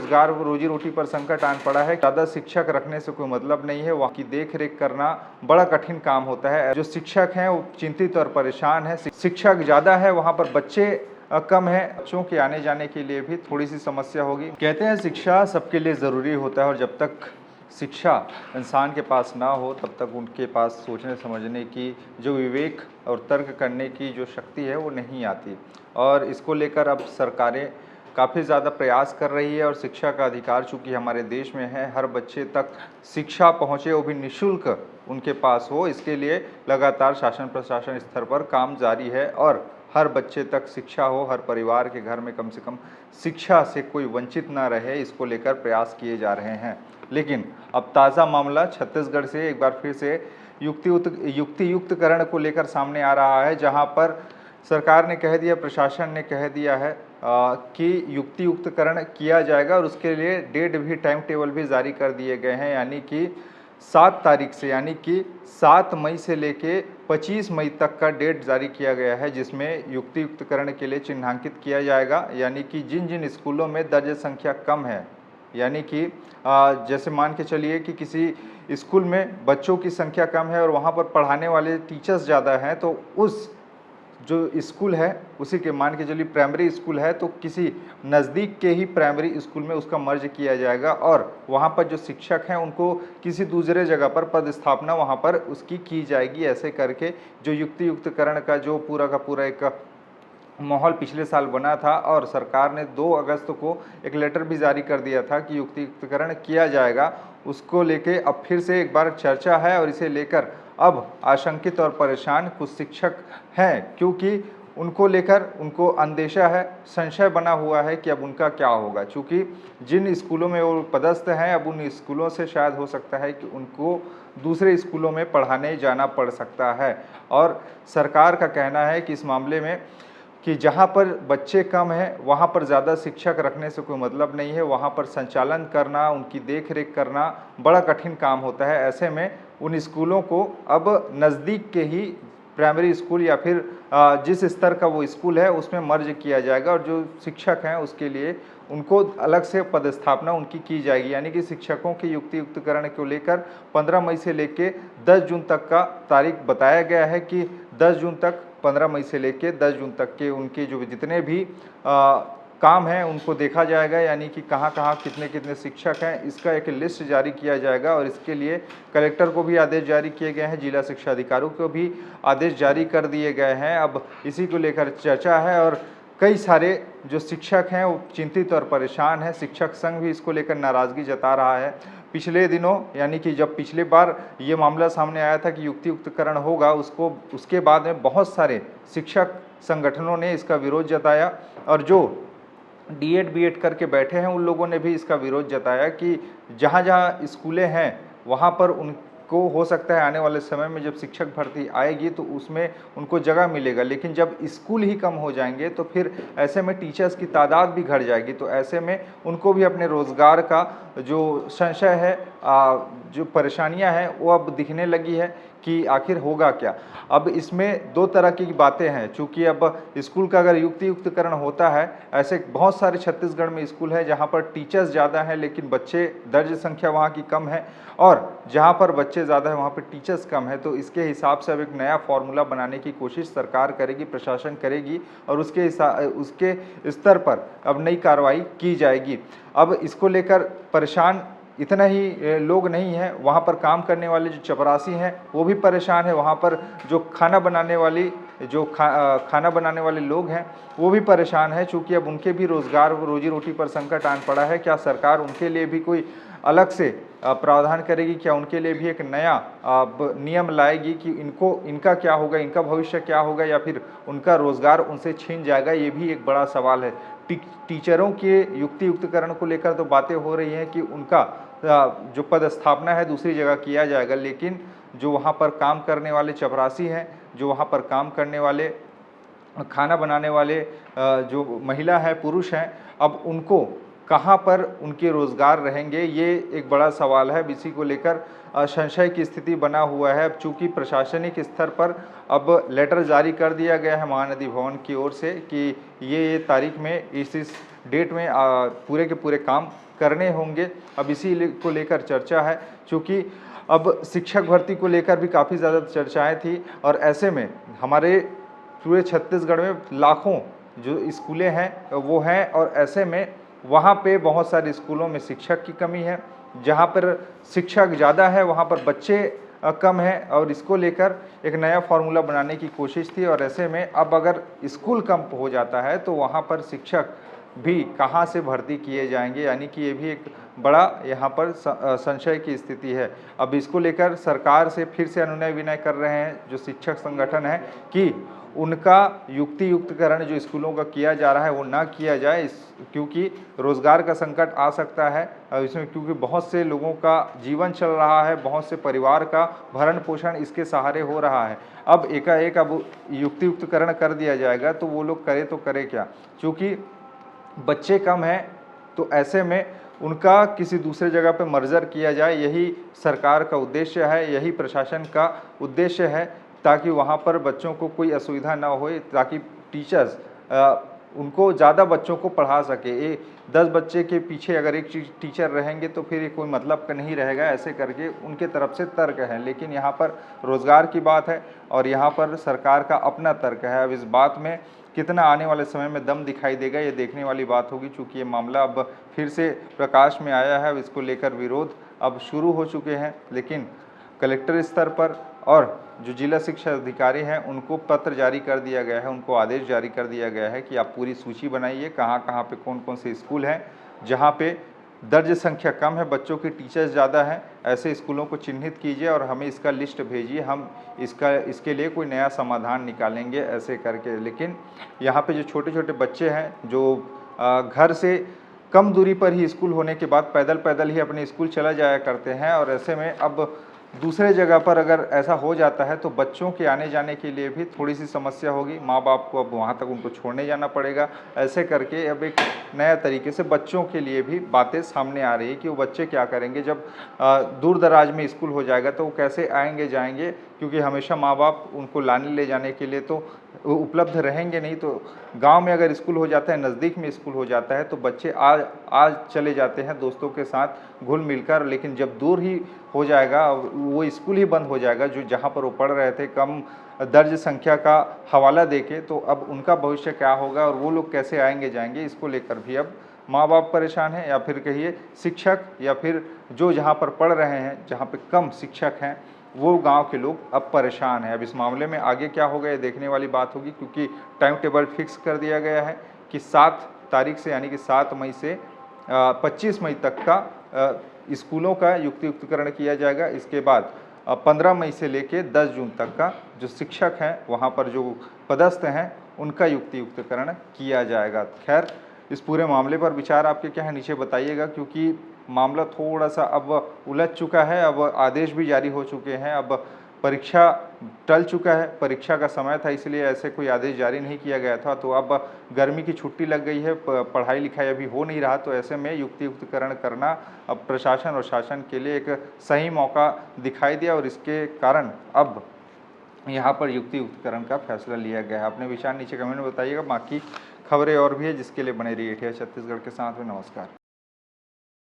रोजगार रोजी रोटी पर संकट आन पड़ा है। ज़्यादा शिक्षक रखने से कोई मतलब नहीं है, वहाँ की देख रेख करना बड़ा कठिन काम होता है। जो शिक्षक हैं वो चिंतित और परेशान है। शिक्षक ज़्यादा है, वहाँ पर बच्चे कम है। बच्चों के आने जाने के लिए भी थोड़ी सी समस्या होगी। कहते हैं शिक्षा सबके लिए ज़रूरी होता है और जब तक शिक्षा इंसान के पास ना हो तब तक उनके पास सोचने समझने की जो विवेक और तर्क करने की जो शक्ति है वो नहीं आती। और इसको लेकर अब सरकारें काफ़ी ज़्यादा प्रयास कर रही है और शिक्षा का अधिकार चूँकि हमारे देश में है, हर बच्चे तक शिक्षा पहुँचे, वो भी निःशुल्क उनके पास हो, इसके लिए लगातार शासन प्रशासन स्तर पर काम जारी है और हर बच्चे तक शिक्षा हो, हर परिवार के घर में कम से कम शिक्षा से कोई वंचित ना रहे, इसको लेकर प्रयास किए जा रहे हैं। लेकिन अब ताज़ा मामला छत्तीसगढ़ से एक बार फिर से युक्तियुक्तकरण को लेकर सामने आ रहा है, जहां पर सरकार ने कह दिया, प्रशासन ने कह दिया है कि युक्तियुक्तकरण किया जाएगा और उसके लिए डेट भी, टाइम टेबल भी जारी कर दिए गए हैं। यानी कि 7 तारीख से, यानी कि 7 मई से लेके 25 मई तक का डेट जारी किया गया है, जिसमें युक्तियुक्तकरण के लिए चिन्हांकित किया जाएगा। यानी कि जिन जिन स्कूलों में दर्ज संख्या कम है, यानी कि जैसे मान के चलिए कि किसी स्कूल में बच्चों की संख्या कम है और वहाँ पर पढ़ाने वाले टीचर्स ज़्यादा हैं, तो उस जो स्कूल है उसी के, मान के चलिए प्राइमरी स्कूल है तो किसी नज़दीक के ही प्राइमरी स्कूल में उसका मर्ज किया जाएगा और वहाँ पर जो शिक्षक हैं उनको किसी दूसरे जगह पर पदस्थापना वहाँ पर उसकी की जाएगी। ऐसे करके जो युक्तियुक्तकरण का जो पूरा का पूरा एक माहौल पिछले साल बना था और सरकार ने 2 अगस्त को एक लेटर भी जारी कर दिया था कि युक्तियुक्तकरण किया जाएगा, उसको लेके अब फिर से एक बार चर्चा है और इसे लेकर अब आशंकित और परेशान कुछ शिक्षक हैं, क्योंकि उनको लेकर उनको अंदेशा है, संशय बना हुआ है कि अब उनका क्या होगा। चूँकि जिन स्कूलों में वो पदस्थ हैं, अब उन स्कूलों से शायद हो सकता है कि उनको दूसरे स्कूलों में पढ़ाने जाना पड़ सकता है। और सरकार का कहना है कि इस मामले में कि जहाँ पर बच्चे कम हैं वहाँ पर ज़्यादा शिक्षक रखने से कोई मतलब नहीं है, वहाँ पर संचालन करना, उनकी देख रेख करना बड़ा कठिन काम होता है। ऐसे में उन स्कूलों को अब नज़दीक के ही प्राइमरी स्कूल या फिर जिस स्तर का वो स्कूल है उसमें मर्ज किया जाएगा और जो शिक्षक हैं उसके लिए उनको अलग से पदस्थापना उनकी की जाएगी। यानी कि शिक्षकों के युक्तियुक्तकरण को लेकर 15 मई से लेके 10 जून तक का तारीख बताया गया है कि 10 जून तक, 15 मई से लेके 10 जून तक के उनके जो जितने भी काम हैं उनको देखा जाएगा। यानी कि कहाँ कहाँ कितने कितने शिक्षक हैं इसका एक लिस्ट जारी किया जाएगा और इसके लिए कलेक्टर को भी आदेश जारी किए गए हैं, जिला शिक्षा अधिकारियों को भी आदेश जारी कर दिए गए हैं। अब इसी को लेकर चर्चा है और कई सारे जो शिक्षक हैं वो चिंतित और परेशान हैं। शिक्षक संघ भी इसको लेकर नाराज़गी जता रहा है। पिछले दिनों, यानी कि जब पिछले बार ये मामला सामने आया था कि युक्तियुक्तकरण होगा, उसके बाद में बहुत सारे शिक्षक संगठनों ने इसका विरोध जताया और जो डीएड बीएड करके बैठे हैं उन लोगों ने भी इसका विरोध जताया कि जहाँ जहाँ स्कूलें हैं वहाँ पर उनको हो सकता है आने वाले समय में जब शिक्षक भर्ती आएगी तो उसमें उनको जगह मिलेगा, लेकिन जब स्कूल ही कम हो जाएंगे तो फिर ऐसे में टीचर्स की तादाद भी घट जाएगी। तो ऐसे में उनको भी अपने रोज़गार का जो संशय है, जो परेशानियां हैं वो अब दिखने लगी है कि आखिर होगा क्या। अब इसमें 2 तरह की बातें हैं। चूँकि अब स्कूल का अगर युक्तियुक्तकरण होता है, ऐसे बहुत सारे छत्तीसगढ़ में स्कूल है जहाँ पर टीचर्स ज़्यादा हैं लेकिन बच्चे दर्ज संख्या वहाँ की कम है और जहाँ पर बच्चे ज़्यादा हैं वहाँ पर टीचर्स कम है। तो इसके हिसाब से अब एक नया फॉर्मूला बनाने की कोशिश सरकार करेगी, प्रशासन करेगी और उसके स्तर पर अब नई कार्रवाई की जाएगी। अब इसको लेकर परेशान इतना ही लोग नहीं हैं, वहाँ पर काम करने वाले जो चपरासी हैं वो भी परेशान है, वहाँ पर जो खाना बनाने वाले लोग हैं वो भी परेशान है। चूँकि अब उनके भी रोज़गार रोजी रोटी पर संकट आन पड़ा है। क्या सरकार उनके लिए भी कोई अलग से प्रावधान करेगी? क्या उनके लिए भी एक नया नियम लाएगी कि इनका क्या होगा, इनका भविष्य क्या होगा, या फिर उनका रोज़गार उनसे छीन जाएगा? ये भी एक बड़ा सवाल है। टीचरों के युक्तियुक्तकरण को लेकर तो बातें हो रही हैं कि उनका जो पदस्थापना है दूसरी जगह किया जाएगा, लेकिन जो वहाँ पर काम करने वाले चपरासी हैं, जो वहाँ पर काम करने वाले खाना बनाने वाले जो महिला है, पुरुष हैं, अब उनको कहाँ पर उनके रोज़गार रहेंगे, ये एक बड़ा सवाल है। इसी को लेकर संशय की स्थिति बना हुआ है। अब चूँकि प्रशासनिक स्तर पर अब लेटर जारी कर दिया गया है महानदी भवन की ओर से कि ये तारीख में इस डेट में पूरे के पूरे काम करने होंगे। अब इसी को लेकर चर्चा है, चूँकि अब शिक्षक भर्ती को लेकर भी काफ़ी ज़्यादा चर्चाएँ थी और ऐसे में हमारे पूरे छत्तीसगढ़ में लाखों जो स्कूलें हैं वो हैं और ऐसे में वहाँ पे बहुत सारे स्कूलों में शिक्षक की कमी है। जहाँ पर शिक्षक ज़्यादा है वहाँ पर बच्चे कम हैं और इसको लेकर एक नया फार्मूला बनाने की कोशिश थी और ऐसे में अब अगर स्कूल कम हो जाता है तो वहाँ पर शिक्षक भी कहाँ से भर्ती किए जाएंगे, यानी कि ये भी एक बड़ा यहाँ पर संशय की स्थिति है। अब इसको लेकर सरकार से फिर से अनुनय विनय कर रहे हैं जो शिक्षक संगठन है कि उनका युक्तियुक्तकरण जो स्कूलों का किया जा रहा है वो ना किया जाए, क्योंकि रोज़गार का संकट आ सकता है इसमें, क्योंकि बहुत से लोगों का जीवन चल रहा है, बहुत से परिवार का भरण पोषण इसके सहारे हो रहा है। अब एकाएक अब युक्तियुक्तकरण कर दिया जाएगा तो वो लोग करे तो करे क्या, क्योंकि बच्चे कम हैं तो ऐसे में उनका किसी दूसरे जगह पे मर्जर किया जाए, यही सरकार का उद्देश्य है, यही प्रशासन का उद्देश्य है, ताकि वहाँ पर बच्चों को कोई असुविधा ना हो, ताकि टीचर्स उनको ज़्यादा बच्चों को पढ़ा सके। 10 बच्चे के पीछे अगर एक टीचर रहेंगे तो फिर कोई मतलब का नहीं रहेगा, ऐसे करके उनके तरफ से तर्क है। लेकिन यहाँ पर रोज़गार की बात है और यहाँ पर सरकार का अपना तर्क है। अब इस बात में कितना आने वाले समय में दम दिखाई देगा ये देखने वाली बात होगी, चूँकि ये मामला अब फिर से प्रकाश में आया है। अब इसको लेकर विरोध अब शुरू हो चुके हैं, लेकिन कलेक्टर स्तर पर और जो जिला शिक्षा अधिकारी हैं उनको पत्र जारी कर दिया गया है, उनको आदेश जारी कर दिया गया है कि आप पूरी सूची बनाइए कहाँ कहाँ पे कौन कौन से स्कूल हैं जहाँ पे दर्ज संख्या कम है, बच्चों की टीचर्स ज़्यादा हैं, ऐसे स्कूलों को चिन्हित कीजिए और हमें इसका लिस्ट भेजिए, हम इसके लिए कोई नया समाधान निकालेंगे ऐसे करके। लेकिन यहाँ पे जो छोटे छोटे बच्चे हैं जो घर से कम दूरी पर ही स्कूल होने के बाद पैदल पैदल ही अपने स्कूल चला जाया करते हैं और ऐसे में अब दूसरे जगह पर अगर ऐसा हो जाता है तो बच्चों के आने जाने के लिए भी थोड़ी सी समस्या होगी, माँ बाप को अब वहाँ तक उनको छोड़ने जाना पड़ेगा। ऐसे करके अब एक नया तरीके से बच्चों के लिए भी बातें सामने आ रही है कि वो बच्चे क्या करेंगे जब दूर दराज में स्कूल हो जाएगा, तो वो कैसे आएंगे जाएंगे, क्योंकि हमेशा माँ बाप उनको लाने ले जाने के लिए तो उपलब्ध रहेंगे नहीं। तो गांव में अगर स्कूल हो जाता है, नज़दीक में स्कूल हो जाता है तो बच्चे आज चले जाते हैं दोस्तों के साथ घुल मिलकर, लेकिन जब दूर ही हो जाएगा वो स्कूल ही बंद हो जाएगा जो जहाँ पर वो पढ़ रहे थे कम दर्ज संख्या का हवाला देके, तो अब उनका भविष्य क्या होगा और वो लोग कैसे आएंगे जाएंगे, इसको लेकर भी अब माँ बाप परेशान हैं, या फिर कहिए शिक्षक, या फिर जो जहाँ पर पढ़ रहे हैं जहाँ पे कम शिक्षक हैं वो गांव के लोग अब परेशान हैं। अब इस मामले में आगे क्या होगा ये देखने वाली बात होगी, क्योंकि टाइम टेबल फिक्स कर दिया गया है कि 7 तारीख से यानी कि 7 मई से 25 मई तक का स्कूलों का युक्तियुक्तकरण किया जाएगा। इसके बाद 15 मई से लेके 10 जून तक का जो शिक्षक हैं वहाँ पर जो पदस्थ हैं उनका युक्तियुक्तकरण किया जाएगा। खैर, इस पूरे मामले पर विचार आपके क्या है नीचे बताइएगा, क्योंकि मामला थोड़ा सा अब उलझ चुका है। अब आदेश भी जारी हो चुके हैं, अब परीक्षा टल चुका है, परीक्षा का समय था इसलिए ऐसे कोई आदेश जारी नहीं किया गया था। तो अब गर्मी की छुट्टी लग गई है, पढ़ाई लिखाई अभी हो नहीं रहा, तो ऐसे में युक्तियुक्तकरण करना अब प्रशासन और शासन के लिए एक सही मौका दिखाई दिया और इसके कारण अब यहाँ पर युक्तियुक्तकरण का फैसला लिया गया है। अपने विचार नीचे कमेंट में बताइएगा। बाकी खबरें और भी है जिसके लिए बने रहिए छत्तीसगढ़ के साथ में। नमस्कार।